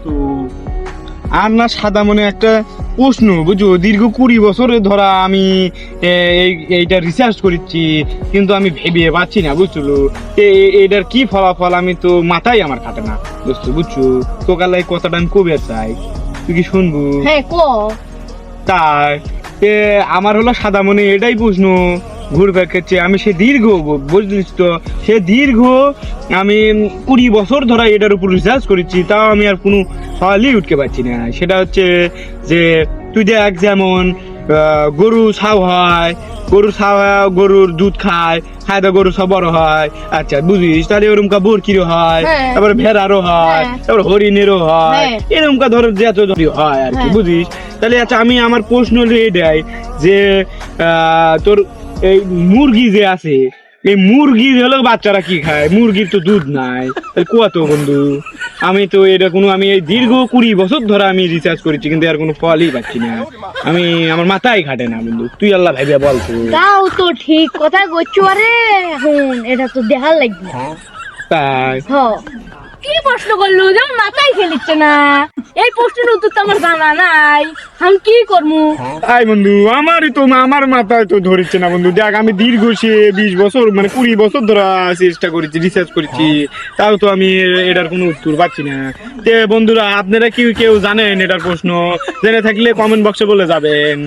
দোস্ত আর না সাদা মনে একটা প্রশ্ন বুঝছো, দীর্ঘ 20 বছরে ধরা আমি এইটা রিসার্চ করেছি, কিন্তু আমি ভেবে পাচ্ছি না বুঝছো। এটার কি ফলাফল আমি তো মাথায় আমার খাটে না দোস্ত বুঝছো। তো কালাই কথাটা আমি কবে চাই, তুই কি শুনবো? হ্যাঁ ক। তাই আমার হলো সাদা মনে এটাই প্রশ্ন ঘুরবার ক্ষেত্রে আমি সে দীর্ঘ বুঝলিস তো, সে দীর্ঘ আমি 20 বছর ধরে এটার উপর রিসার্চ করেছি, তাও আমি আর কোনো সওয়ালই উঠতে পারছি না। সেটা হচ্ছে যে তুই দেখ যেমন গরু ছাও হয়, গরুর দুধ খায়, খায় তো গরু সব বড় হয়। আচ্ছা বুঝিস, তাহলে ওরকম কা বরকিরও হয়, হ্যাঁ। তারপরে ভেড়ারও হয়, হ্যাঁ। তারপরে হরিণেরও হয়, হ্যাঁ। এরকম কা ধরো যত হয় আর কি হ্যাঁ। বুঝিস। তাহলে আচ্ছা আমি আমার প্রশ্ন হলো এটাই যে তোর এই মুরগি যে আছে, এই মুরগির হলো বাচ্চারা কি খায়? মুরগির তো দুধ নাই, তাহলে কুয়া তো বন্ধু আমি তো এটা কোনো আমি এই দীর্ঘ 20 বছর ধরে আমি রিসার্চ করেছি, কিন্তু আর কোনো ফলই পাচ্ছি না। আমি আমার মাথায় খাটে না বন্ধু, তুই আল্লাহ ভাইবা বল তো। তাও তো ঠিক কথা কইছো। আরে এখন এটা তো দেখার লাগবে। তাই হ, কি প্রশ্ন করলো যে আমার মাথায় খেলিচ্ছে না? এই প্রশ্নের উত্তর তো আমার জানা নাই, আমি কি করবো? তাই বন্ধু আমারই তো আমার মাথায় তো ধরেছে না বন্ধু। দেখ আমি দীর্ঘ 20 বছর মানে 20 বছর ধরে চেষ্টা করেছি, রিসার্চ করেছি, তাও তো আমি এটার কোনো উত্তর পাচ্ছি না। বন্ধুরা আপনারা কি কেউ জানেন এটার প্রশ্ন? জেনে থাকলে কমেন্ট বক্সে বলে যাবেন।